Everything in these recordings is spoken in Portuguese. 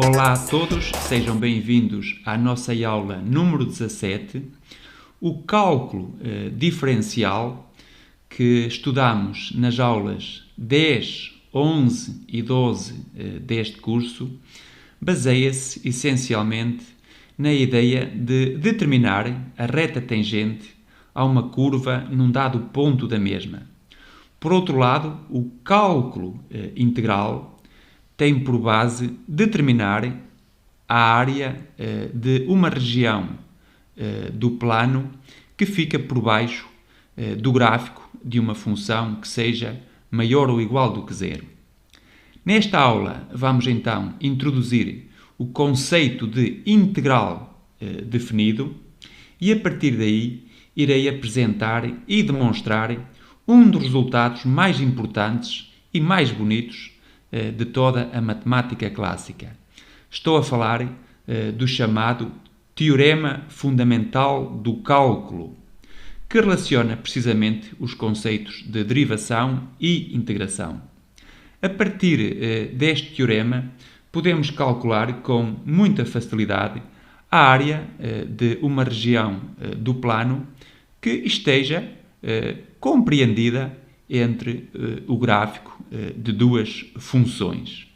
Olá a todos, sejam bem-vindos à nossa aula número 17, o cálculo diferencial que estudamos nas aulas 10, 11 e 12 deste curso, baseia-se essencialmente na ideia de determinar a reta tangente a uma curva num dado ponto da mesma. Por outro lado, o cálculo integral tem por base determinar a área de uma região do plano que fica por baixo do gráfico de uma função que seja maior ou igual do que zero. Nesta aula vamos então introduzir o conceito de integral definido e a partir daí irei apresentar e demonstrar um dos resultados mais importantes e mais bonitos de toda a matemática clássica. Estou a falar do chamado Teorema Fundamental do Cálculo, que relaciona precisamente os conceitos de derivação e integração. A partir deste teorema, podemos calcular com muita facilidade a área de uma região do plano que esteja compreendida entre o gráfico de duas funções.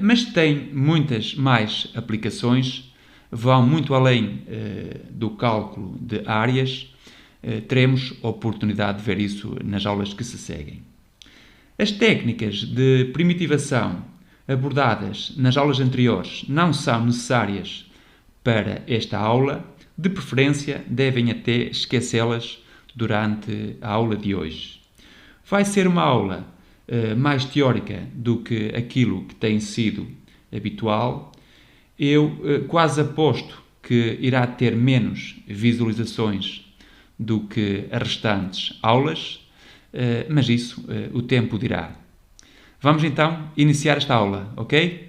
Mas tem muitas mais aplicações, vão muito além do cálculo de áreas. Teremos oportunidade de ver isso nas aulas que se seguem. As técnicas de primitivação abordadas nas aulas anteriores não são necessárias para esta aula, de preferência devem até esquecê-las durante a aula de hoje. Vai ser uma aula mais teórica do que aquilo que tem sido habitual. Eu quase aposto que irá ter menos visualizações do que as restantes aulas, mas isso o tempo dirá. Vamos então iniciar esta aula, ok?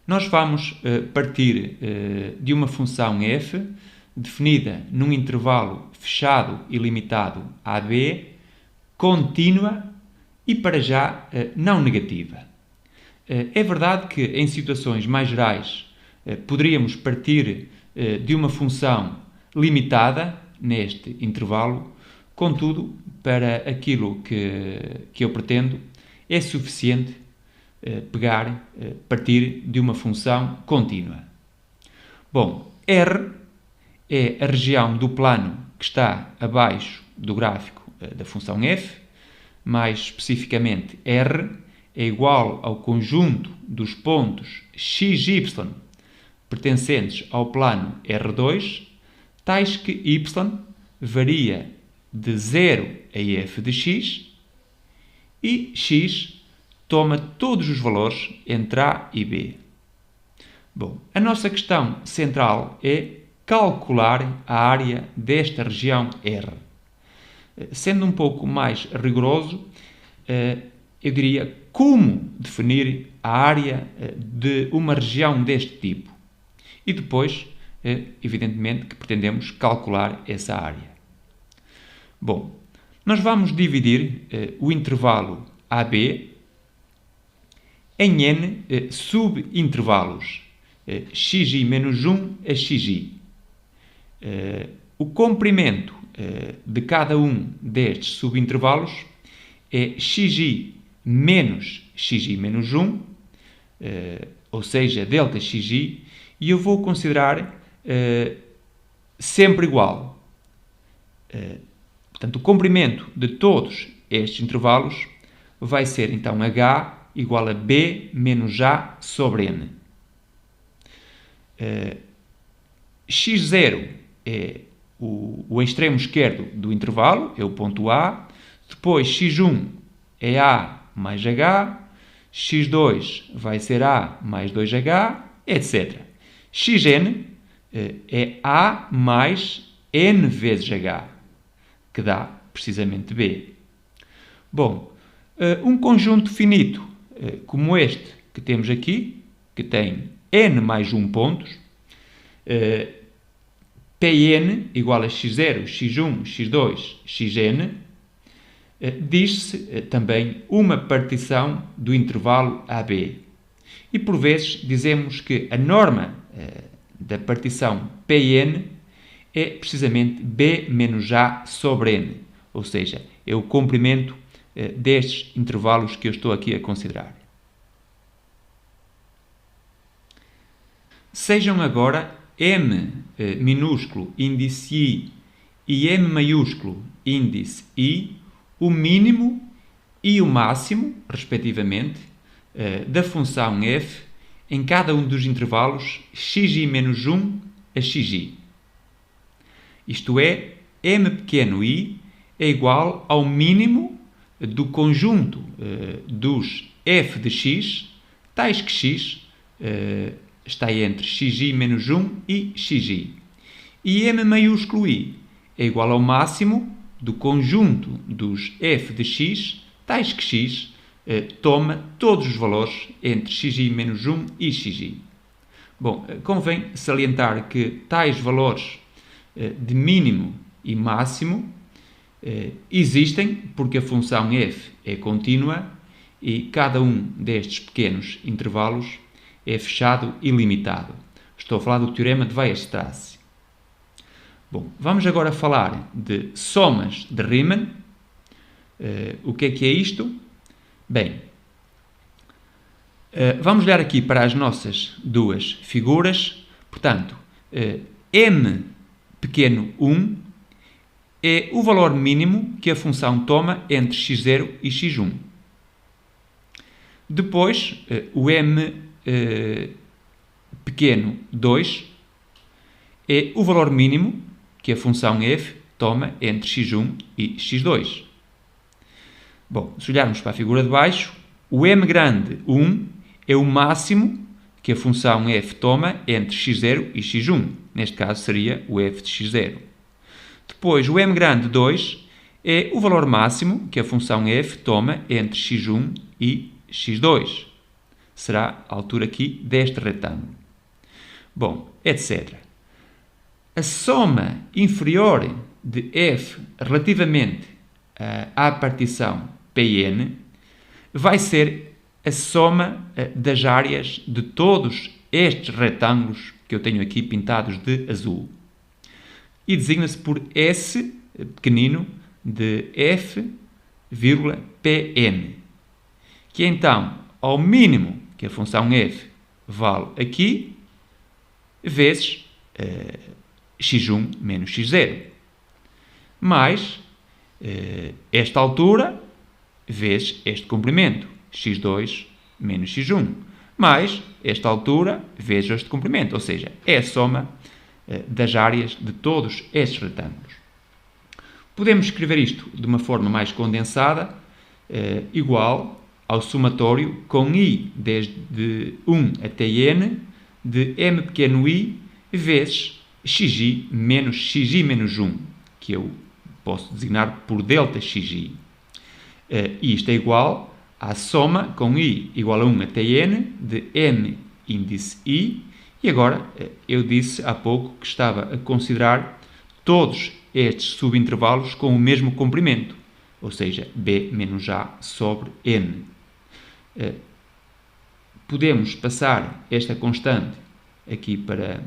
Nós vamos partir de uma função f definida num intervalo fechado e limitado AB, contínua e para já não negativa. É verdade que em situações mais gerais poderíamos partir de uma função limitada neste intervalo, contudo, para aquilo que eu pretendo, é suficiente partir de uma função contínua. Bom, R é a região do plano que está abaixo do gráfico da função f, mais especificamente R é igual ao conjunto dos pontos x, y pertencentes ao plano R2, tais que y varia de 0 a f de x e x toma todos os valores entre a e b. Bom, a nossa questão central é calcular a área desta região R. Sendo um pouco mais rigoroso, eu diria como definir a área de uma região deste tipo. E depois, evidentemente, que pretendemos calcular essa área. Bom, nós vamos dividir o intervalo AB em n subintervalos, xi menos 1 a xi. O comprimento de cada um destes subintervalos é xi menos xi menos 1, ou seja, delta xi, e eu vou considerar sempre igual. Portanto, o comprimento de todos estes intervalos vai ser, então, h igual a b menos a sobre n. x0 é o extremo esquerdo do intervalo, é o ponto A. Depois, x1 é A mais H. x2 vai ser A mais 2H, etc. xn é A mais n vezes H, que dá precisamente B. Bom, um conjunto finito como este que temos aqui, que tem n mais 1 pontos, Pn igual a x0, x1, x2, xn, diz-se também uma partição do intervalo AB. E por vezes dizemos que a norma da partição Pn é precisamente B menos A sobre N, ou seja, é o comprimento destes intervalos que eu estou aqui a considerar. Sejam agora M minúsculo índice I e M maiúsculo índice I o mínimo e o máximo, respectivamente, da função f em cada um dos intervalos xi menos 1 a xi. Isto é, m pequeno i é igual ao mínimo do conjunto dos f de x, tais que x está entre xi menos 1 e xi. E m maiúsculo i é igual ao máximo do conjunto dos f de x, tais que x toma todos os valores entre xi menos 1 e xi. Bom, convém salientar que tais valores de mínimo e máximo existem porque a função f é contínua e cada um destes pequenos intervalos é fechado e limitado. Estou a falar do teorema de Weierstrass. Bom, vamos agora falar de somas de Riemann. O que é isto? Bem, vamos olhar aqui para as nossas duas figuras. Portanto, m pequeno 1 é o valor mínimo que a função toma entre x0 e x1. Depois, o m pequeno 2 é o valor mínimo que a função f toma entre x1 e x2. Bom, se olharmos para a figura de baixo, o m grande 1 é o máximo que a função f toma entre x0 e x1. Neste caso seria o f de x0. Depois, o m grande 2 é o valor máximo que a função f toma entre x1 e x2. Será a altura aqui deste retângulo. Bom, etc. A soma inferior de f relativamente à partição Pn vai ser a soma das áreas de todos estes retângulos que eu tenho aqui pintados de azul. E designa-se por S pequenino de f, Pn, que é então ao mínimo que a função f vale aqui, vezes x1 menos x0, mais esta altura vezes este comprimento, x2 menos x1, mais esta altura vezes este comprimento, ou seja, é a soma das áreas de todos estes retângulos. Podemos escrever isto de uma forma mais condensada, igual ao somatório com i desde 1 até n de m pequeno i vezes xi menos 1, que eu posso designar por delta xi. E isto é igual à soma com i igual a 1 até n de m índice i. E agora, eu disse há pouco que estava a considerar todos estes subintervalos com o mesmo comprimento, ou seja, b menos a sobre n. Podemos passar esta constante aqui para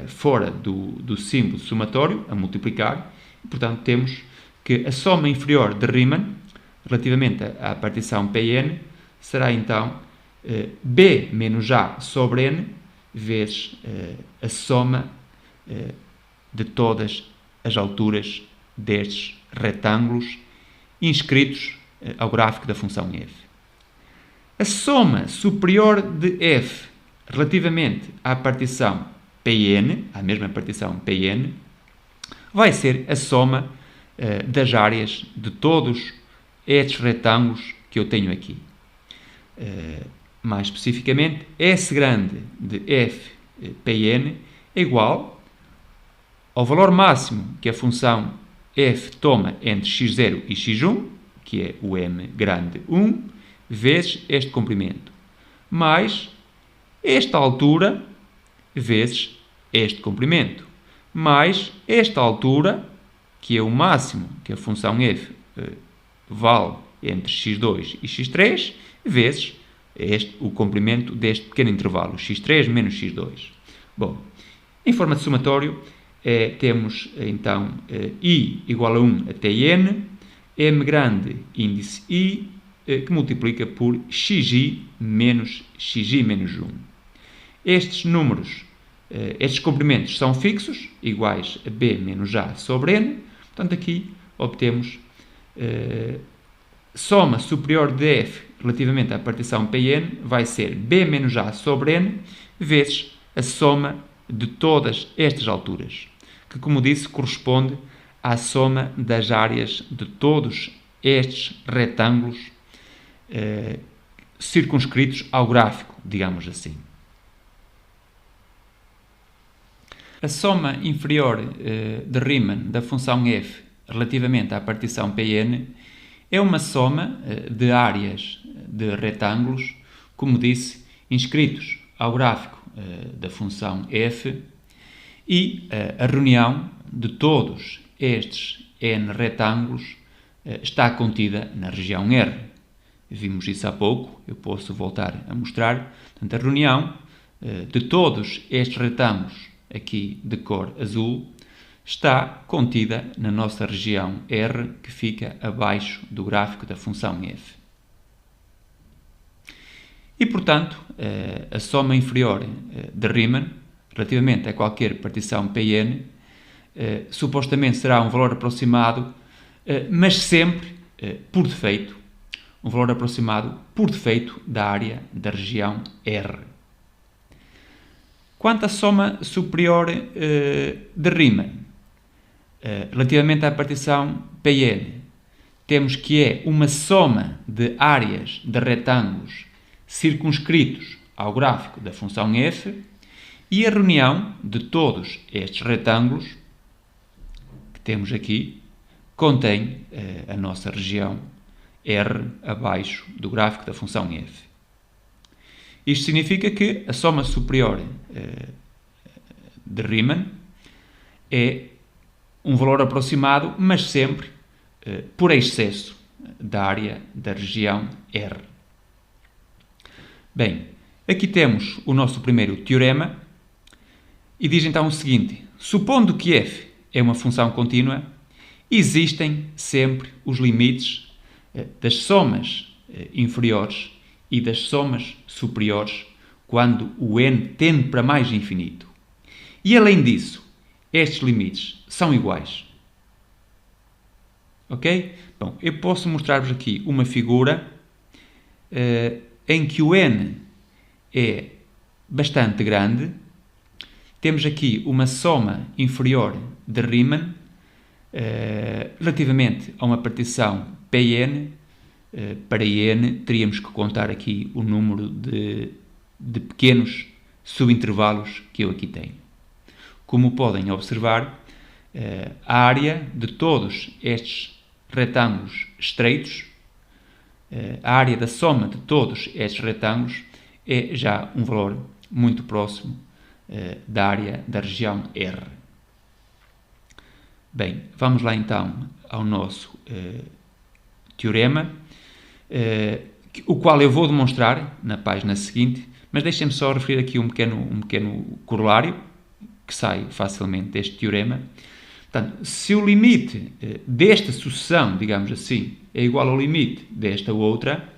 fora do símbolo somatório, a multiplicar, e, portanto, temos que a soma inferior de Riemann, relativamente à partição Pn, será então b menos a sobre n, vezes a soma de todas as alturas destes retângulos inscritos ao gráfico da função f. A soma superior de f relativamente à partição Pn, à mesma partição Pn, vai ser a soma das áreas de todos estes retângulos que eu tenho aqui. Mais especificamente, S grande de f Pn é igual ao valor máximo que a função f toma entre x0 e x1, que é o m grande 1, vezes este comprimento, mais esta altura vezes este comprimento, mais esta altura, que é o máximo que a função f vale entre x2 e x3, vezes o comprimento deste pequeno intervalo, x3 menos x2. Bom, em forma de somatório, temos então I igual a 1 até n, M grande índice I, que multiplica por xi menos 1. Estes números, estes comprimentos são fixos, iguais a b menos a sobre n. Portanto, aqui obtemos soma superior de f relativamente à partição Pn vai ser b menos a sobre n vezes a soma de todas estas alturas, que, como disse, corresponde à soma das áreas de todos estes retângulos circunscritos ao gráfico, digamos assim. A soma inferior de Riemann da função f relativamente à partição Pn é uma soma de áreas de retângulos, como disse, inscritos ao gráfico da função f, e a reunião de todos estes n retângulos está contida na região R. Vimos isso há pouco, eu posso voltar a mostrar. Portanto, a reunião de todos estes retângulos aqui de cor azul está contida na nossa região R, que fica abaixo do gráfico da função f. E, portanto, a soma inferior de Riemann, relativamente a qualquer partição Pn, supostamente será um valor aproximado, mas sempre, por defeito, um valor aproximado, por defeito, da área da região R. Quanto à soma superior de Riemann, relativamente à partição Pn, temos que é uma soma de áreas de retângulos circunscritos ao gráfico da função f, e a reunião de todos estes retângulos que temos aqui contém a nossa região R abaixo do gráfico da função f. Isto significa que a soma superior de Riemann é um valor aproximado, mas sempre por excesso da área da região R. Bem, aqui temos o nosso primeiro teorema e diz então o seguinte: supondo que f é uma função contínua, existem sempre os limites das somas inferiores e das somas superiores quando o n tende para mais infinito. E além disso, estes limites são iguais. Ok? Bom, eu posso mostrar-vos aqui uma figura em que o n é bastante grande. Temos aqui uma soma inferior de Riemann relativamente a uma partição Pn. Para n teríamos que contar aqui o número de pequenos subintervalos que eu aqui tenho. Como podem observar, a área de todos estes retângulos estreitos, a área da soma de todos estes retângulos é já um valor muito próximo da área da região R. Bem, vamos lá então ao nosso teorema, o qual eu vou demonstrar na página seguinte, mas deixem-me só referir aqui um pequeno corolário que sai facilmente deste teorema. Portanto, se o limite desta sucessão, digamos assim, é igual ao limite desta outra,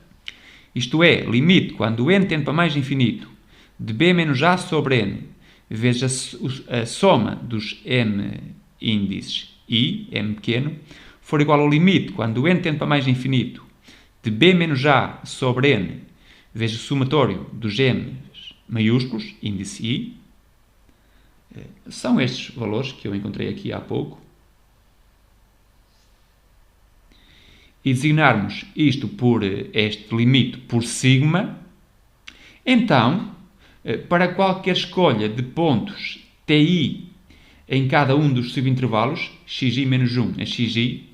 isto é, limite quando n tende para mais infinito de b menos a sobre n vezes a soma dos m índices I, m pequeno, for igual ao limite quando n tende para mais infinito de b menos a sobre n vezes o somatório dos m maiúsculos, índice I, são estes valores que eu encontrei aqui há pouco, e designarmos isto por este limite por sigma, então, para qualquer escolha de pontos ti em cada um dos subintervalos, xi menos 1 a xi,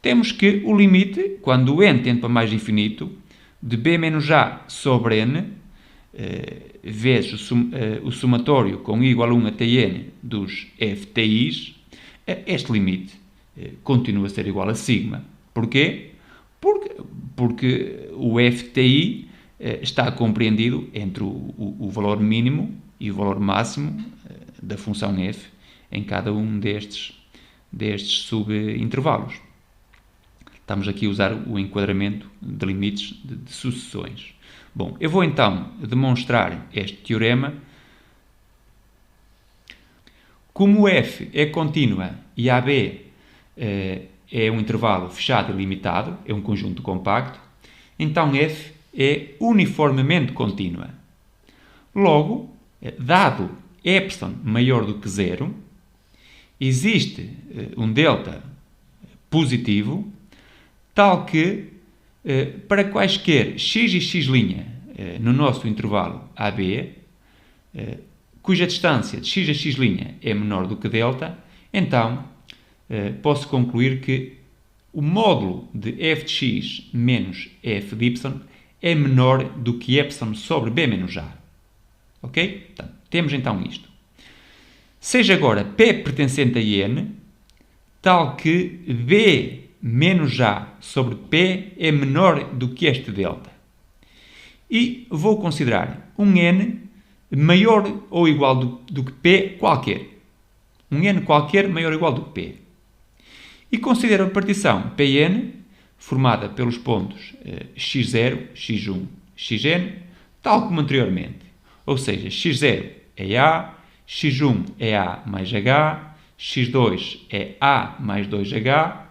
temos que o limite, quando o n tende para mais infinito, de b menos a sobre n, vezes o somatório com i igual a 1 até n dos fti's, este limite continua a ser igual a sigma. Porquê? Porque o fti está compreendido entre o valor mínimo e o valor máximo da função f em cada um destes subintervalos. Estamos aqui a usar o enquadramento de limites de sucessões. Bom, eu vou então demonstrar este teorema. Como f é contínua e AB é um intervalo fechado e limitado, é um conjunto compacto, então f é uniformemente contínua. Logo, dado epsilon maior do que zero, existe um delta positivo, tal que para quaisquer x e x' no nosso intervalo AB, cuja distância de x a x' é menor do que delta, então posso concluir que o módulo de f de x menos f de y é menor do que epsilon sobre b menos a. Ok? Então, temos então isto. Seja agora P pertencente a n, tal que B menos A sobre P é menor do que este delta. E vou considerar um n maior ou igual do que P qualquer. Um n qualquer maior ou igual do que P. E considero a partição Pn, formada pelos pontos x0, x1, xn, tal como anteriormente. Ou seja, x0 é A, x1 é A mais H, x2 é A mais 2H,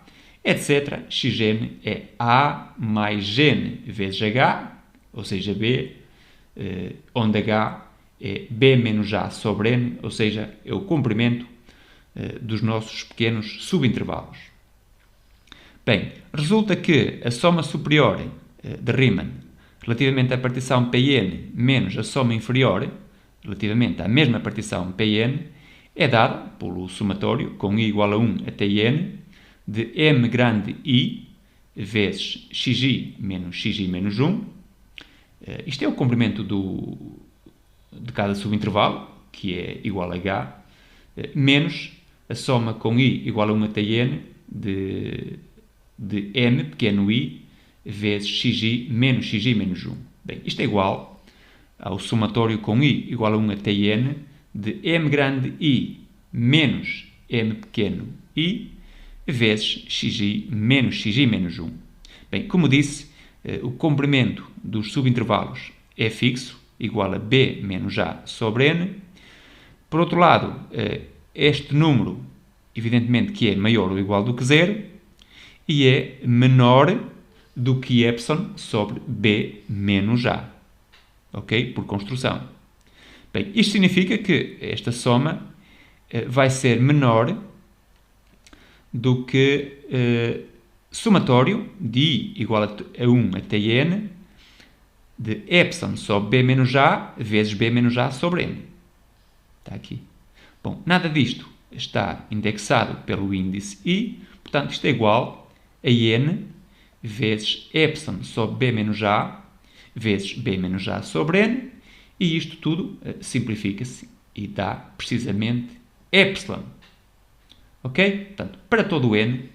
etc. xn é A mais n vezes H, ou seja, B, onde H é B menos A sobre n, ou seja, é o comprimento dos nossos pequenos subintervalos. Bem, resulta que a soma superior de Riemann relativamente à partição Pn menos a soma inferior relativamente à mesma partição Pn é dada pelo somatório com i igual a 1 até n de m grande I vezes xi menos xi menos 1. Isto é o comprimento de cada subintervalo, que é igual a h, menos a soma com i igual a 1 até n de m pequeno i vezes xi menos 1. Bem, isto é igual ao somatório com i igual a 1 até n de m grande I menos m pequeno i vezes xi menos 1. Bem, como disse, o comprimento dos subintervalos é fixo, igual a b menos a sobre n. Por outro lado, este número, evidentemente que é maior ou igual do que zero, e é menor do que epsilon sobre b menos a. Ok? Por construção. Bem, isto significa que esta soma vai ser menor do que somatório de i igual a 1 até n de epsilon sobre b menos a vezes b menos a sobre n. Está aqui. Bom, nada disto está indexado pelo índice i, portanto isto é igual a n vezes epsilon sobre b menos a vezes b menos a sobre n, e isto tudo simplifica-se e dá precisamente epsilon. Ok? Portanto, para todo o n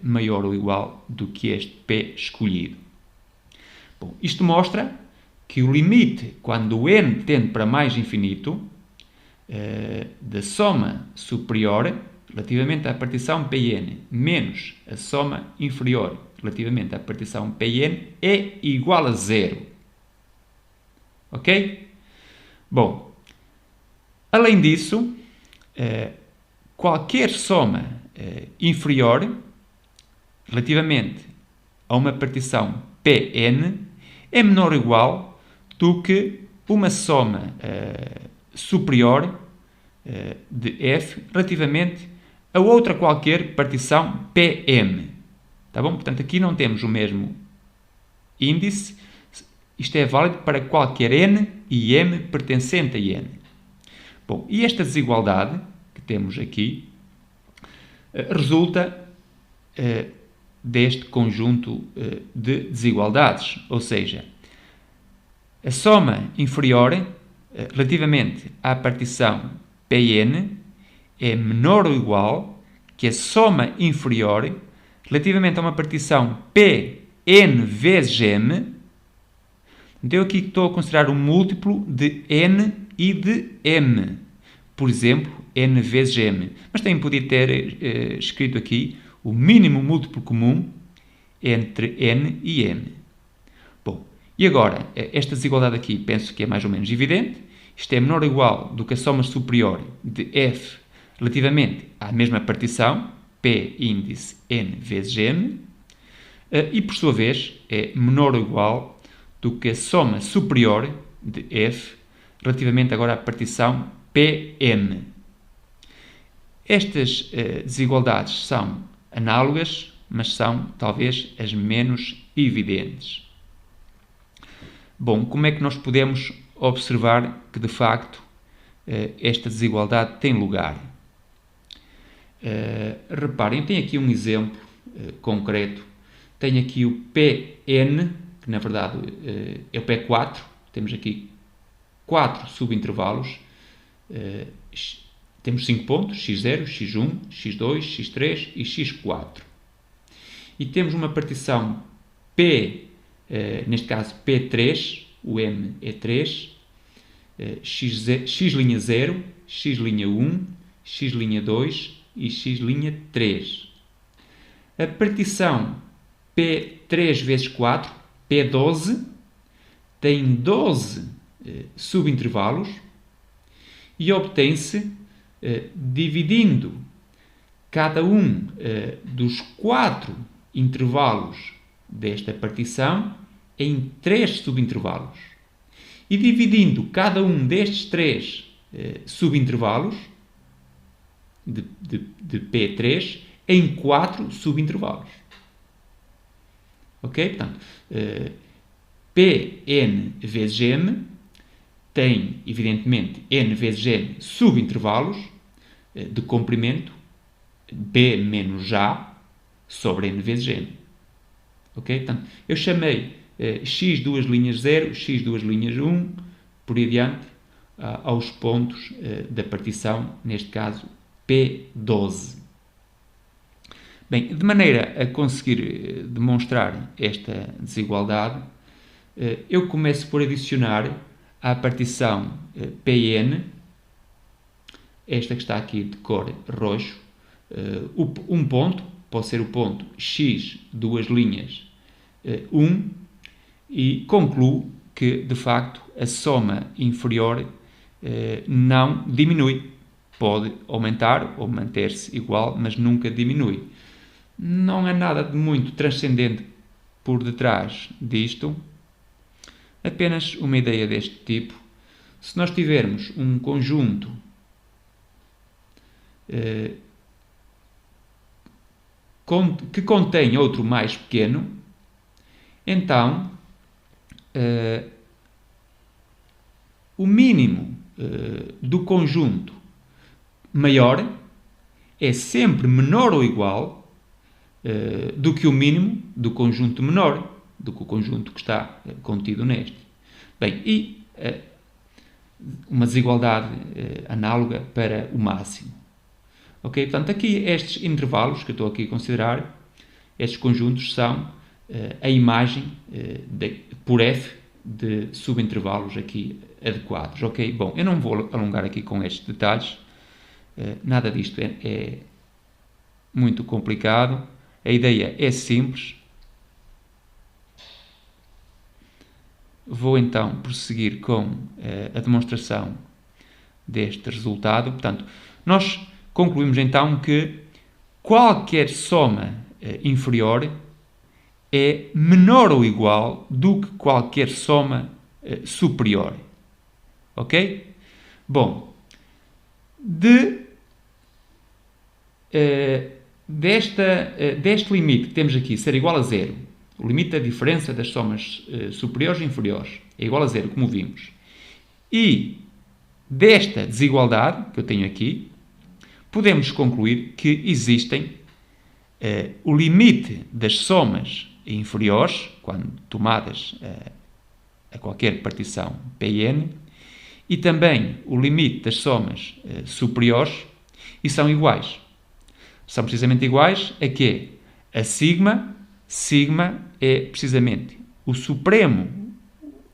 maior ou igual do que este p escolhido. Bom, isto mostra que o limite, quando o n tende para mais infinito, da soma superior relativamente à partição Pn menos a soma inferior relativamente à partição Pn é igual a zero. Ok? Bom, além disso, qualquer soma inferior relativamente a uma partição Pn é menor ou igual do que uma soma superior de f relativamente a outra qualquer partição Pm. Tá bom? Portanto, aqui não temos o mesmo índice. Isto é válido para qualquer n e m pertencente a n. Bom, e esta desigualdade que temos aqui resulta deste conjunto de desigualdades, ou seja, a soma inferior relativamente à partição Pn é menor ou igual que a soma inferior relativamente a uma partição Pn vezes m Então, eu aqui estou a considerar um múltiplo de n e de m. Por exemplo, n vezes m. Mas também podia ter escrito aqui o mínimo múltiplo comum entre n e m. Bom, e agora, esta desigualdade aqui penso que é mais ou menos evidente. Isto é menor ou igual do que a soma superior de f relativamente à mesma partição, P índice n vezes m, e por sua vez é menor ou igual do que a soma superior de f relativamente agora à partição Pm. Estas desigualdades são análogas, mas são talvez as menos evidentes. Bom, como é que nós podemos observar que de facto esta desigualdade tem lugar? Reparem, tenho aqui um exemplo concreto. Tenho aqui o Pn, que na verdade é o P4. Temos aqui 4 subintervalos. Temos 5 pontos, x0, x1, x2, x3 e x4. E temos uma partição P, neste caso P3, o M é 3, x'0, x'1, x'2 e x'3. A partição P3 vezes 4, P12, tem 12 subintervalos e obtém-se dividindo cada um dos 4 intervalos desta partição em 3 subintervalos. E dividindo cada um destes 3 subintervalos de P3 em 4 subintervalos. Ok? Portanto, Pn vezes m tem, evidentemente, n vezes m subintervalos de comprimento B menos A sobre n vezes m. Ok? Portanto, eu chamei x duas linhas 0, x duas linhas 1, por aí adiante, aos pontos da partição, neste caso P12. Bem, de maneira a conseguir demonstrar esta desigualdade, eu começo por adicionar à partição Pn, esta que está aqui de cor roxo, um ponto, pode ser o ponto x, duas linhas, 1, e concluo que, de facto, a soma inferior não diminui. Pode aumentar ou manter-se igual, mas nunca diminui. Não há nada de muito transcendente por detrás disto, apenas uma ideia deste tipo. Se nós tivermos um conjunto que contém outro mais pequeno, então o mínimo do conjunto maior é sempre menor ou igual do que o mínimo do conjunto menor, do que o conjunto que está contido neste. Bem, e uma desigualdade análoga para o máximo. Ok? Portanto, aqui estes intervalos que eu estou aqui a considerar, estes conjuntos são a imagem por f de subintervalos aqui adequados. Ok? Bom, eu não vou alongar aqui com estes detalhes. Nada disto é muito complicado. A ideia é simples. Vou então prosseguir com a demonstração deste resultado. Portanto, nós concluímos então que qualquer soma inferior é menor ou igual do que qualquer soma superior. Ok? Bom, deste limite que temos aqui ser igual a zero, o limite da diferença das somas superiores e inferiores é igual a zero, como vimos, e desta desigualdade que eu tenho aqui, podemos concluir que existem o limite das somas inferiores, quando tomadas a qualquer partição Pn, e também o limite das somas superiores, e são iguais. São precisamente iguais a quê? A sigma. Sigma é precisamente o supremo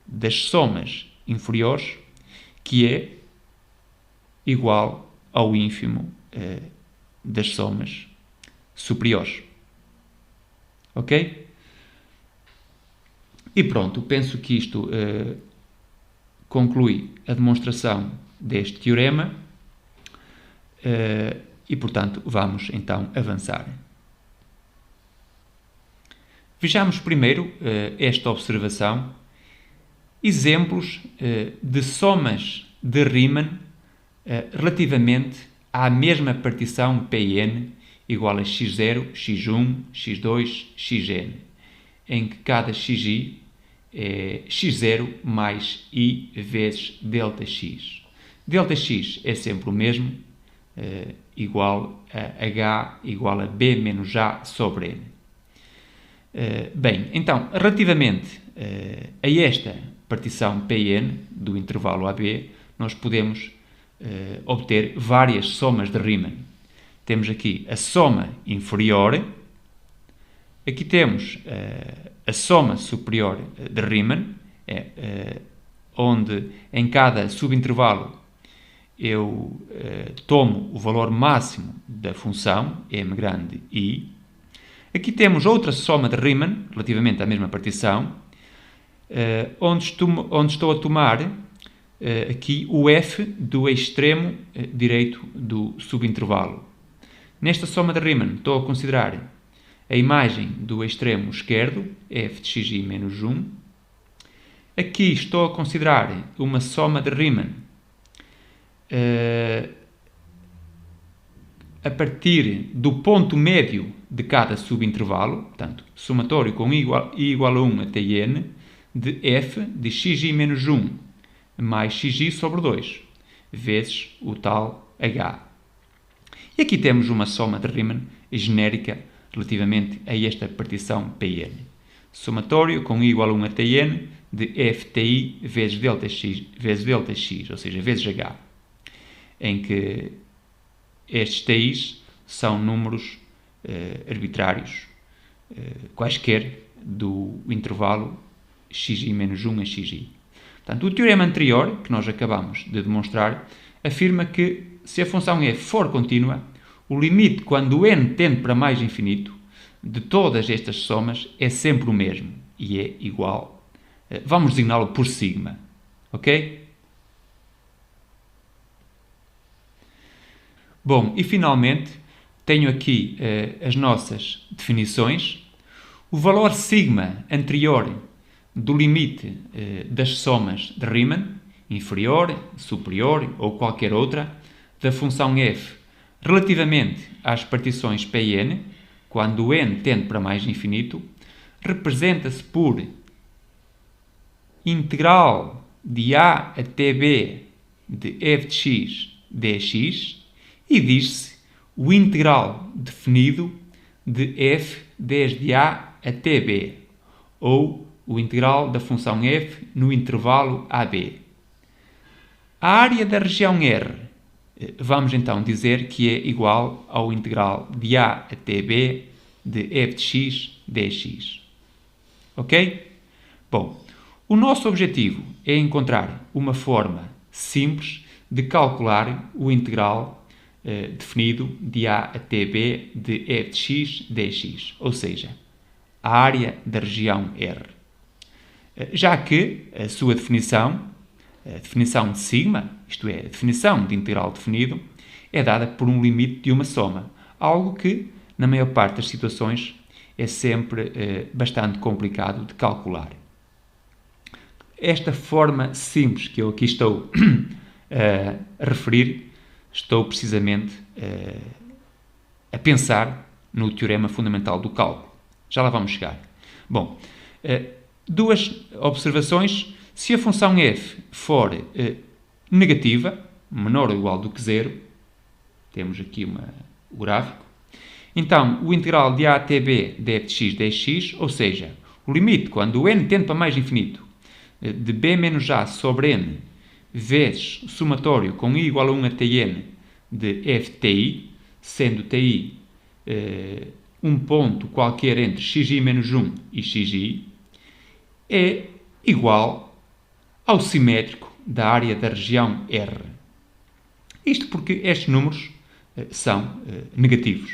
das somas inferiores, que é igual ao ínfimo das somas superiores. Ok? E pronto, penso que isto conclui a demonstração deste teorema e, portanto, vamos então avançar. Vejamos primeiro esta observação. Exemplos de somas de Riemann relativamente à mesma partição Pn igual a x0, x1, x2, xn, em que cada xi é x0 mais i vezes ΔX. ΔX é sempre o mesmo, igual a h igual a b menos a sobre n. Bem, então, relativamente a esta partição Pn do intervalo AB, nós podemos obter várias somas de Riemann. Temos aqui a soma inferior, aqui temos a soma superior de Riemann, onde em cada subintervalo eu tomo o valor máximo da função, m grande I. Aqui temos outra soma de Riemann, relativamente à mesma partição, onde estou a tomar aqui o f do extremo direito do subintervalo. Nesta soma de Riemann estou a considerar a imagem do extremo esquerdo, f de xi menos 1. Aqui estou a considerar uma soma de Riemann a partir do ponto médio de cada subintervalo, portanto, somatório com i igual a 1 até n, de f de xi menos 1 mais xi sobre 2, vezes o tal h. E aqui temos uma soma de Riemann genérica relativamente a esta partição Pn. Somatório com i igual a 1 até n de fti vezes ΔX, ou seja, vezes h, em que estes ti's são números arbitrários, quaisquer do intervalo xi menos 1 a xi. Portanto, o teorema anterior, que nós acabamos de demonstrar, afirma que se a função f for contínua, o limite quando n tende para mais infinito de todas estas somas é sempre o mesmo e é igual. Vamos designá-lo por sigma. Ok? Bom, e finalmente tenho aqui as nossas definições. O valor sigma anterior do limite das somas de Riemann, inferior, superior ou qualquer outra, da função f relativamente às partições Pn, quando n tende para mais infinito, representa-se por integral de a até b de f de x dx e diz-se o integral definido de f desde a até b, ou o integral da função f no intervalo AB. A área da região R, vamos então dizer que é igual ao integral de a até b de f de x dx. Ok? Bom, o nosso objetivo é encontrar uma forma simples de calcular o integral definido de a até b de f de x dx, ou seja, a área da região R. Já que a sua definição, a definição de sigma, isto é, a definição de integral definido, é dada por um limite de uma soma, algo que, na maior parte das situações, é sempre bastante complicado de calcular. Esta forma simples que eu aqui estou a referir, estou precisamente a pensar no teorema fundamental do cálculo. Já lá vamos chegar. Bom, duas observações. Se a função f for negativa, menor ou igual do que zero, temos aqui o gráfico, então o integral de a até b de f de x dx, ou seja, o limite quando n tende para mais infinito, de b menos a sobre n, vezes o somatório com i igual a 1 até n de f de ti, sendo ti um ponto qualquer entre xi menos 1 e xi, é igual ao simétrico da área da região R. Isto porque estes números são negativos.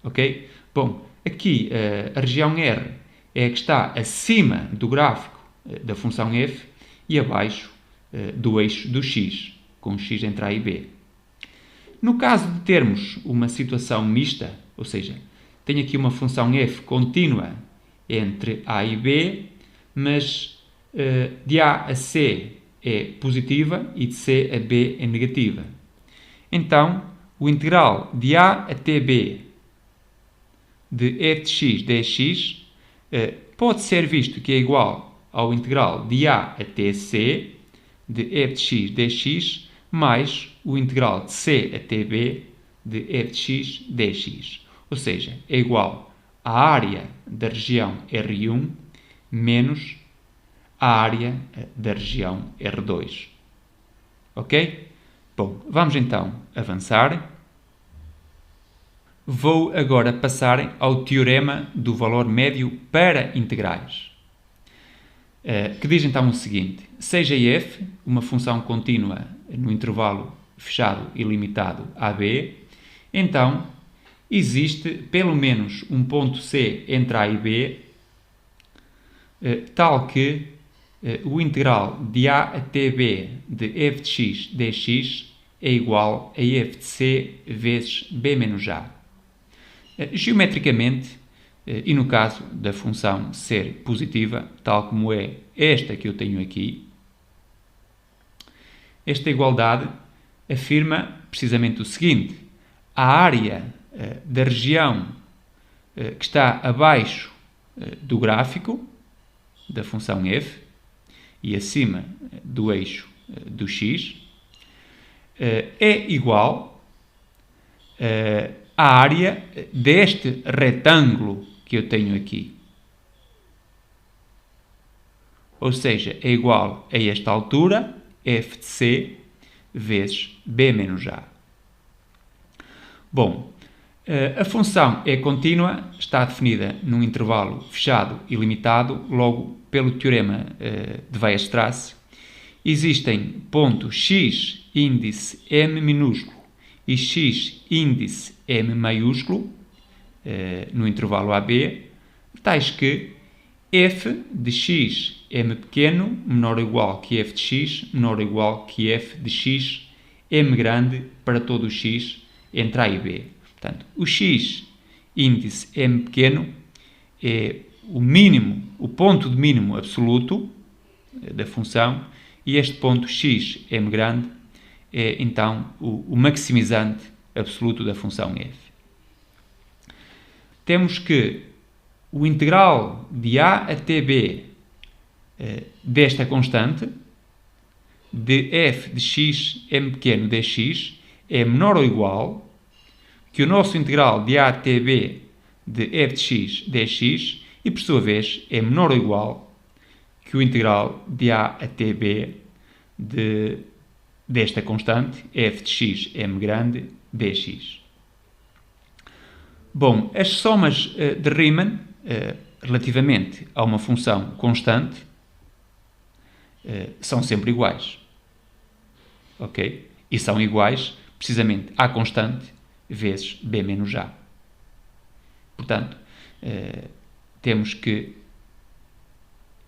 Ok? Bom, aqui a região R é a que está acima do gráfico da função f e abaixo do eixo do x, com x entre A e B. No caso de termos uma situação mista, ou seja, tenho aqui uma função f contínua entre A e B, mas de A a C é positiva e de C a B é negativa. Então, o integral de A até B de f de x dx pode ser visto que é igual ao integral de A até C de f de x dx mais o integral de C até B de f de x dx. Ou seja, é igual à área da região R1 menos a área da região R2. Ok? Bom, vamos então avançar. Vou agora passar ao teorema do valor médio para integrais, que diz então o seguinte: seja f uma função contínua no intervalo fechado e limitado AB, então existe pelo menos um ponto C entre A e B, tal que o integral de A até B de f de x dx é igual a f de C vezes B menos A. Geometricamente, e no caso da função ser positiva, tal como é esta que eu tenho aqui, esta igualdade afirma precisamente o seguinte: a área da região que está abaixo do gráfico da função f e acima do eixo do x é igual a área deste retângulo que eu tenho aqui. Ou seja, é igual a esta altura, f de c, vezes b menos a. Bom, a função é contínua, está definida num intervalo fechado e limitado, logo, pelo teorema de Weierstrass, existem pontos x índice m minúsculo e x índice m maiúsculo no intervalo AB, tais que f de x m pequeno menor ou igual que f de x menor ou igual que f de x m grande para todo o x entre A e B. Portanto, o x índice m pequeno é o mínimo, o ponto de mínimo absoluto da função, e este ponto x m grande é então o maximizante absoluto da função f. Temos que o integral de A até B desta constante, de f de x m pequeno dx, é menor ou igual que o nosso integral de A até B de f de x dx e, por sua vez, é menor ou igual que o integral de A até B desta constante, f de x m grande dx. Bom, as somas de Riemann relativamente a uma função constante são sempre iguais. Ok? E são iguais precisamente à constante vezes b menos a. Portanto, temos que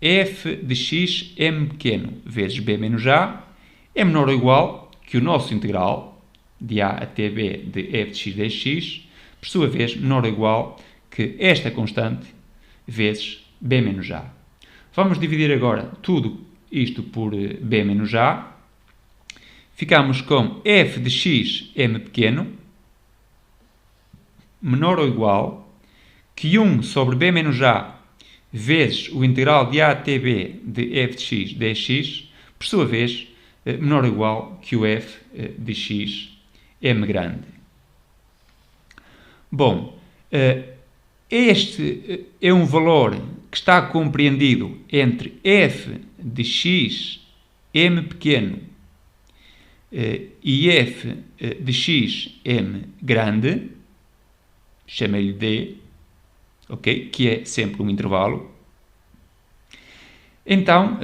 f de x m pequeno vezes b menos a é menor ou igual que o nosso integral de A até B de f de x dx, por sua vez, menor ou igual que esta constante vezes b menos a. Vamos dividir agora tudo isto por b menos a. Ficamos com f de x m pequeno menor ou igual que 1 sobre b menos a vezes o integral de A até B de f de x dx, por sua vez, menor ou igual que o f de x m grande. Bom, este é um valor que está compreendido entre f de x m pequeno e f de x m grande, chamei-lhe D, okay? Que é sempre um intervalo. Então,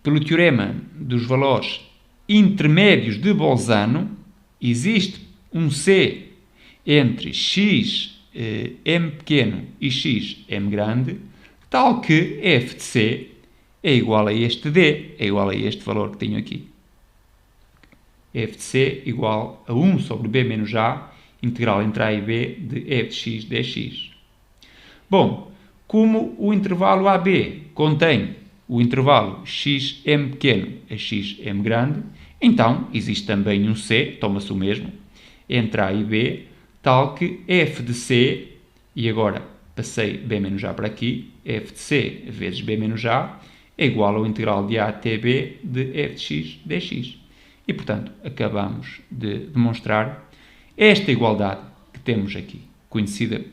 pelo teorema dos valores intermédios de Bolzano, existe um C entre x m pequeno e x m grande, tal que f de C é igual a este D, é igual a este valor que tenho aqui. F de C igual a 1 sobre B menos A, integral entre A e B de f de x dx. Bom, como o intervalo AB contém o intervalo xm pequeno a xm grande, então existe também um C, toma-se o mesmo, entre A e B, tal que f de C, e agora passei B menos A para aqui, f de C vezes B menos A é igual ao integral de A até B de f de x dx. E, portanto, acabamos de demonstrar esta igualdade que temos aqui, conhecida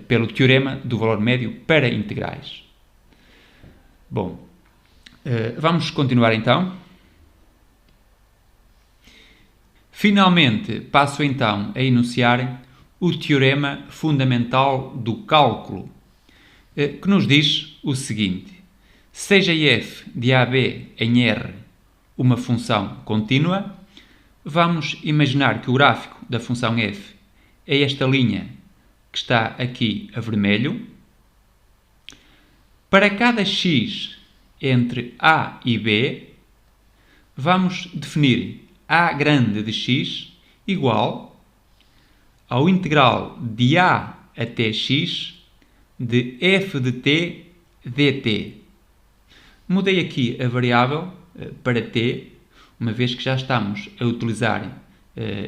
pelo teorema do valor médio para integrais. Bom, vamos continuar então. Finalmente, passo então a enunciar o teorema fundamental do cálculo, que nos diz o seguinte: seja f de AB em R uma função contínua, vamos imaginar que o gráfico da função f é esta linha que está aqui a vermelho. Para cada x entre A e B, vamos definir A grande de x igual ao integral de A até x de f de t dt. Mudei aqui a variável para t, uma vez que já estamos a utilizar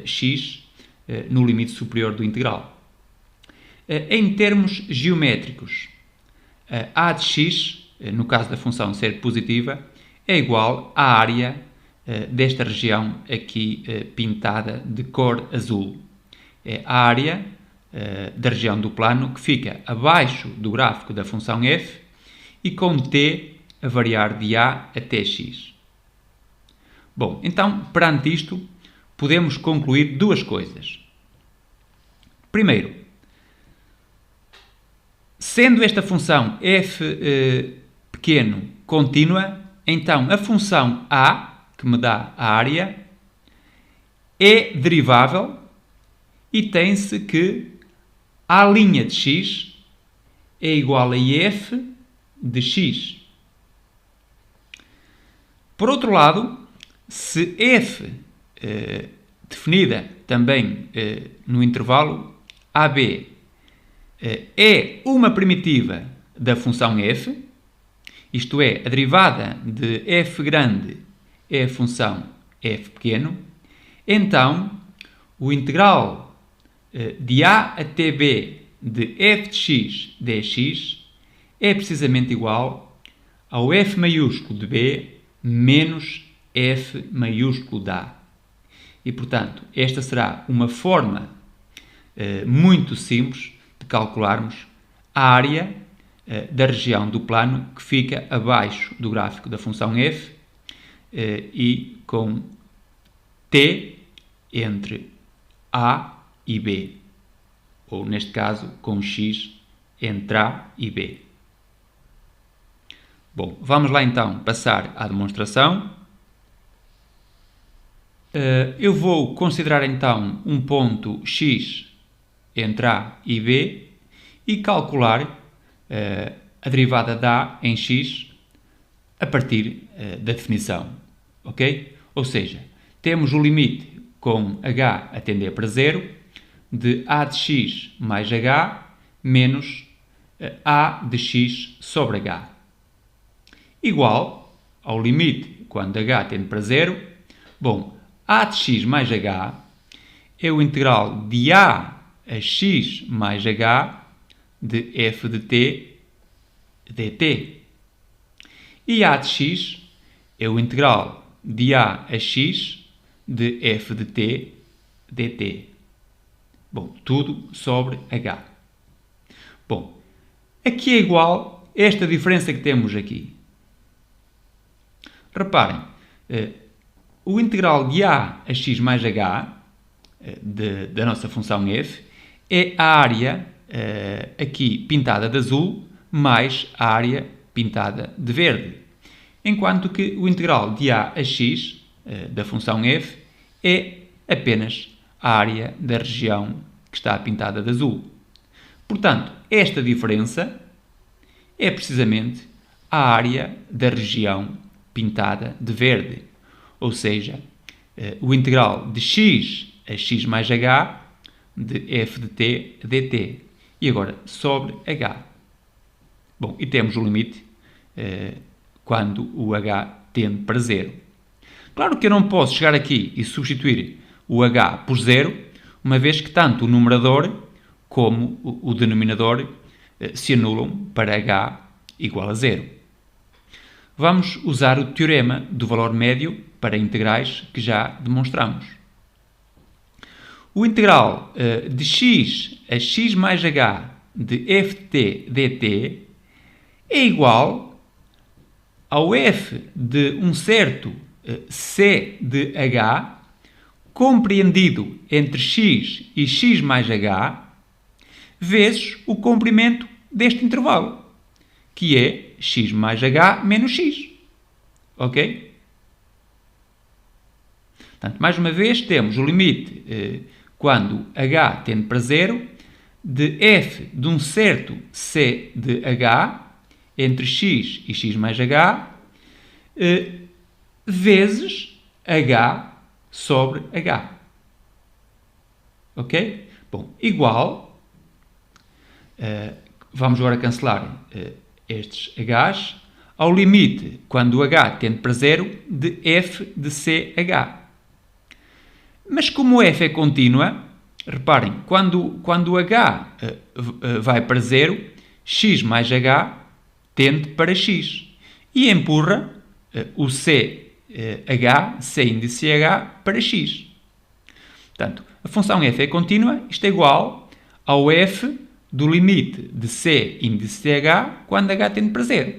x no limite superior do integral. Em termos geométricos, a de x, no caso da função ser positiva, é igual à área desta região aqui pintada de cor azul. É a área da região do plano que fica abaixo do gráfico da função f e com t a variar de a até x. Bom, então, perante isto, podemos concluir duas coisas. Primeiro, sendo esta função f pequeno contínua, então a função a, que me dá a área, é derivável e tem-se que a' de x é igual a f de x. Por outro lado, se f, definida também no intervalo AB, é uma primitiva da função f, isto é, a derivada de f grande é a função f pequeno, então o integral de a até b de f de x dx é precisamente igual ao f maiúsculo de b menos f maiúsculo de a. E, portanto, esta será uma forma muito simples de calcularmos a área da região do plano que fica abaixo do gráfico da função f e com t entre a e b, ou neste caso com x entre a e b. Bom, vamos lá então passar à demonstração. Eu vou considerar então um ponto x entre A e B e calcular a derivada de A em x a partir da definição, ok? Ou seja, temos o limite com h a tender para zero de A de x mais h menos A de x sobre h, igual ao limite quando h tende para zero. Bom, A de x mais h é o integral de A a x mais h de f de t dt. E A de x é o integral de A a x de f de t dt. Bom, tudo sobre h. Bom, aqui é igual esta diferença que temos aqui. Reparem, o integral de A a x mais h da nossa função f é a área aqui pintada de azul mais a área pintada de verde. enquanto que o integral de a x da função f é apenas a área da região que está pintada de azul. Portanto, esta diferença é precisamente a área da região pintada de verde, ou seja, o integral de x a x mais h de f de t dt. E agora sobre h. Bom, e temos o limite quando o h tende para zero. Claro que eu não posso chegar aqui e substituir o h por zero, uma vez que tanto o numerador como o denominador se anulam para h igual a zero. Vamos usar o teorema do valor médio para integrais que já demonstramos. O integral de x a x mais h de f de t dt é igual ao f de um certo c de h compreendido entre x e x mais h vezes o comprimento deste intervalo, que é x mais h menos x. Ok? Portanto, mais uma vez, temos o limite quando h tende para zero de f de um certo c de h entre x e x mais h vezes h sobre h. Ok? Bom, igual, vamos agora cancelar estes h's, ao limite, quando o h tende para zero, de f de ch. Mas como f é contínua, reparem, quando o h vai para zero, x mais h tende para x e empurra o c índice h para x. Portanto, a função f é contínua, isto é igual ao f do limite de c índice h quando h tende para zero.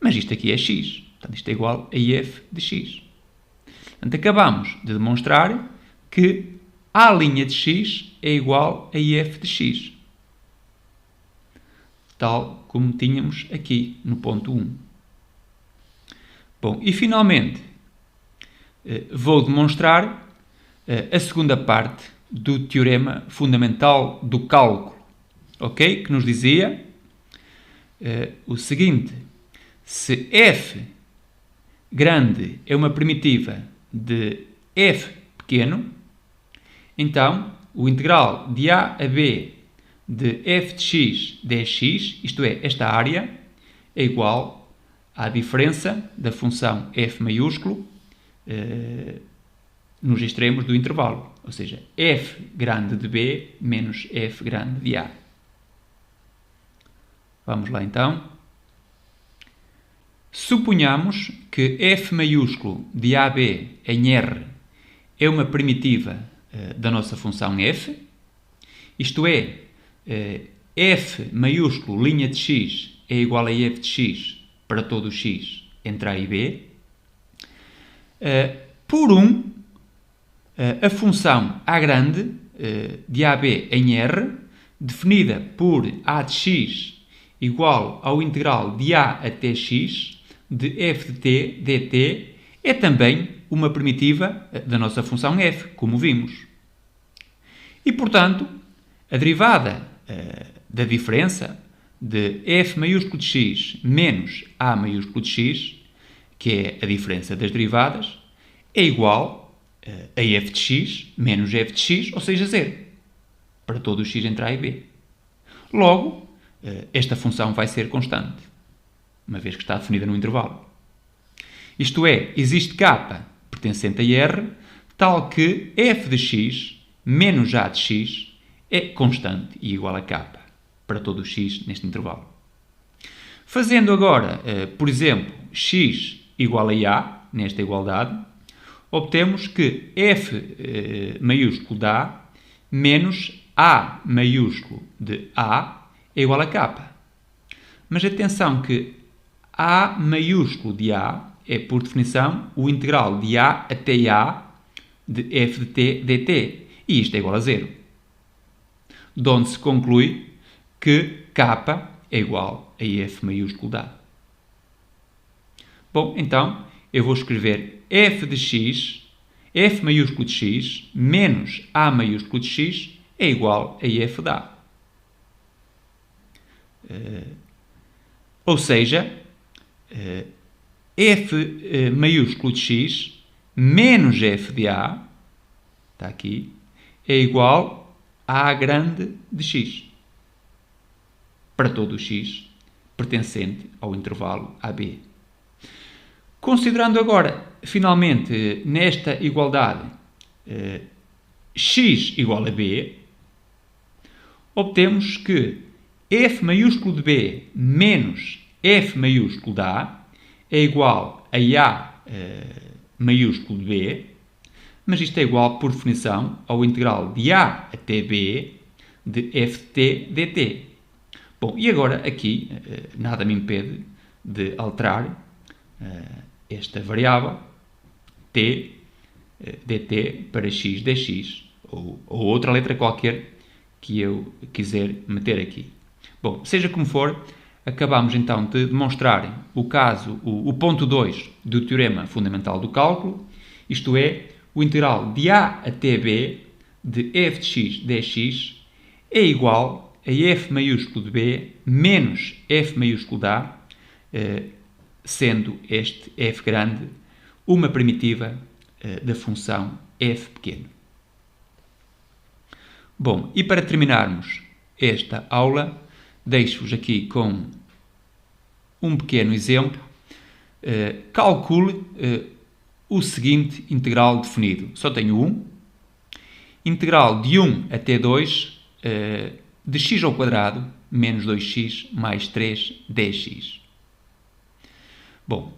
Mas isto aqui é x, portanto isto é igual a f de x. Portanto, acabamos de demonstrar que a linha de x é igual a f de x, tal como tínhamos aqui no ponto 1. Bom, e finalmente vou demonstrar a segunda parte do teorema fundamental do cálculo, ok? Que nos dizia o seguinte: se f grande é uma primitiva de f pequeno, então o integral de a a b de f de x dx, isto é, esta área, é igual à diferença da função f maiúsculo nos extremos do intervalo, ou seja, f grande de b menos f grande de a. Vamos lá então. Suponhamos que f maiúsculo de AB em R é uma primitiva da nossa função f, isto é, f maiúsculo linha de x é igual a f de x para todo o x entre a e b, por a função a grande de AB em R, definida por a de x igual ao integral de a até x de f de t dt, é também uma primitiva da nossa função f, como vimos. E, portanto, a derivada da diferença de f maiúsculo de x menos a maiúsculo de x, que é a diferença das derivadas, é igual a f de x menos f de x, ou seja, zero, para todo o x entre a e b. Logo, esta função vai ser constante, uma vez que está definida no intervalo. Isto é, existe k pertencente a R, tal que f de x menos a de x é constante e igual a k para todo o x neste intervalo. Fazendo agora, por exemplo, x igual a a, nesta igualdade, obtemos que f maiúsculo de a menos a maiúsculo de a é igual a k. Mas atenção que a maiúsculo de a é, por definição, o integral de a até a de f de t dt, e isto é igual a zero. De onde se conclui que k é igual a f maiúsculo de a. Bom, então eu vou escrever f de x, f maiúsculo de x, menos a maiúsculo de x é igual a f de a. Ou seja, f maiúsculo de x menos f de a, está aqui, é igual a A grande de x, para todo o x pertencente ao intervalo AB. Considerando agora, finalmente, nesta igualdade x igual a b, obtemos que f maiúsculo de b menos f maiúsculo de a é igual a A maiúsculo de b, mas isto é igual, por definição, ao integral de A até b de f de t dt. Bom, e agora aqui nada me impede de alterar esta variável t dt para x dx, ou outra letra qualquer que eu quiser meter aqui. Bom, seja como for, acabamos então de demonstrar o ponto 2 do teorema fundamental do cálculo, isto é, o integral de a até b de f de x dx é igual a f maiúsculo de b menos f maiúsculo de a, sendo este f grande uma primitiva da função f pequeno. Bom, e para terminarmos esta aula, deixo-vos aqui com um pequeno exemplo. Calcule o seguinte integral definido. Só tenho um. Integral de 1 até 2 de x ao quadrado menos 2x mais 3 dx. Bom,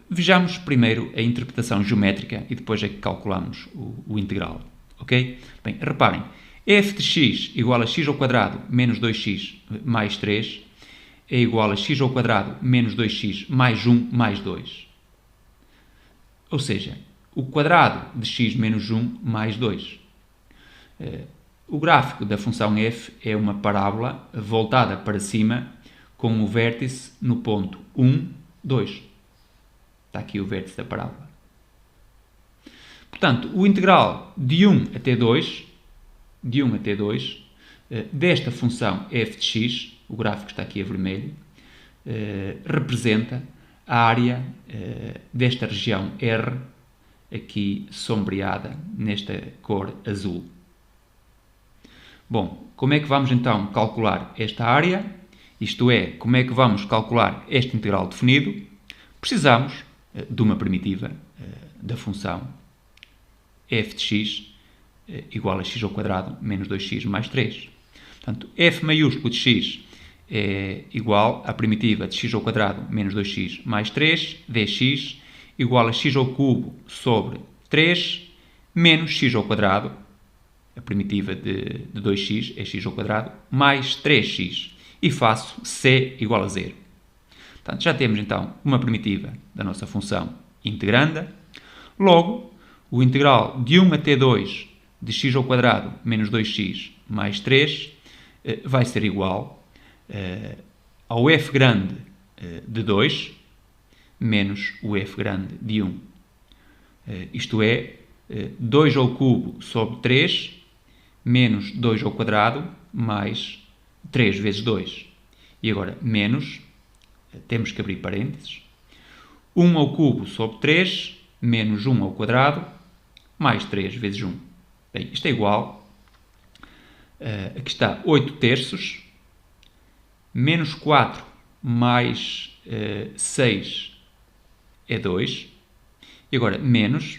vejamos primeiro a interpretação geométrica e depois é que calculamos o integral. Ok? Bem, reparem, f de x igual a x ao quadrado menos 2x mais 3 é igual a x ao quadrado menos 2x mais 1 mais 2. Ou seja, o quadrado de x menos 1 mais 2. O gráfico da função f é uma parábola voltada para cima com o vértice no ponto 1, 2. Está aqui o vértice da parábola. Portanto, o integral de 1 até 2, desta função f de x, o gráfico está aqui a vermelho, representa a área desta região R, aqui sombreada nesta cor azul. Bom, como é que vamos então calcular esta área? Isto é, como é que vamos calcular este integral definido? Precisamos de uma primitiva da função f de x igual a x ao quadrado menos 2x mais 3. Portanto, f maiúsculo de x é igual à primitiva de x ao quadrado menos 2x mais 3 dx igual a x ao cubo sobre 3 menos x ao quadrado, a primitiva de 2x é x ao quadrado, mais 3x. E faço c igual a 0. Portanto, já temos então uma primitiva da nossa função integranda. Logo, o integral de 1 até 2 de x ao quadrado menos 2x mais 3 vai ser igual ao f grande de 2 menos o f grande de 1. Isto é, 2 ao cubo sobre 3 menos 2 ao quadrado mais 3 vezes 2. E agora, menos, temos que abrir parênteses, 1 ao cubo sobre 3 menos 1 ao quadrado mais 3 vezes 1. Bem, isto é igual, aqui está 8 terços, menos 4 mais 6 é 2. E agora, menos,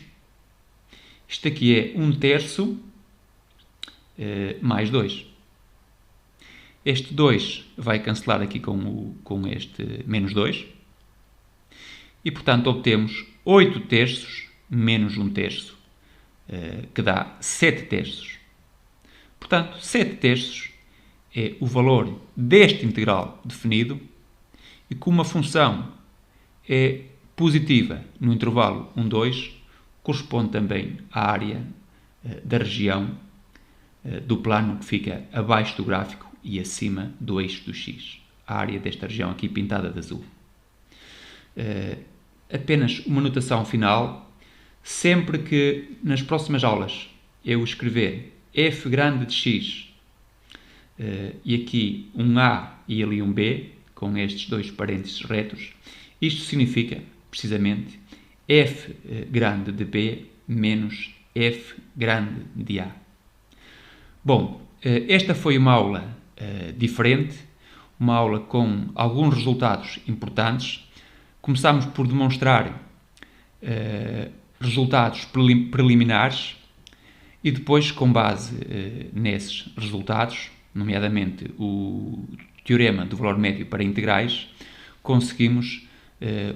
isto aqui é 1 terço mais 2. Este 2 vai cancelar aqui com este menos 2. E, portanto, obtemos 8 terços menos 1 terço, que dá 7 terços. Portanto, 7 terços é o valor deste integral definido e como a função é positiva no intervalo 1, 2, corresponde também à área da região do plano que fica abaixo do gráfico e acima do eixo do x. A área desta região aqui pintada de azul. apenas uma notação final. Sempre que nas próximas aulas eu escrever f grande de x e aqui um A e ali um B, com estes dois parênteses retos, isto significa, precisamente, f grande de B menos f grande de A. Bom, esta foi uma aula diferente, uma aula com alguns resultados importantes. Começámos por demonstrar resultados preliminares e depois, com base nesses resultados, nomeadamente o teorema do valor médio para integrais, conseguimos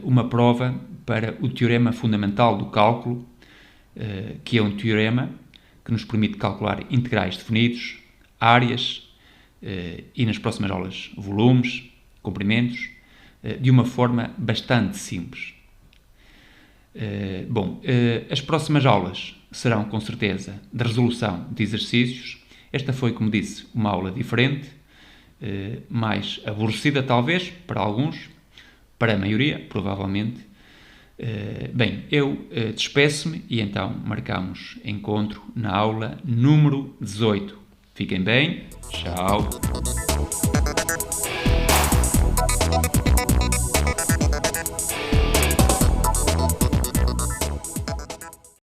uma prova para o teorema fundamental do cálculo, que é um teorema que nos permite calcular integrais definidos, áreas e, nas próximas aulas, volumes, comprimentos, de uma forma bastante simples. As próximas aulas serão, com certeza, de resolução de exercícios. Esta foi, como disse, uma aula diferente, mais aborrecida talvez para alguns, para a maioria, provavelmente. Eu despeço-me e então marcamos encontro na aula número 18. Fiquem bem, tchau!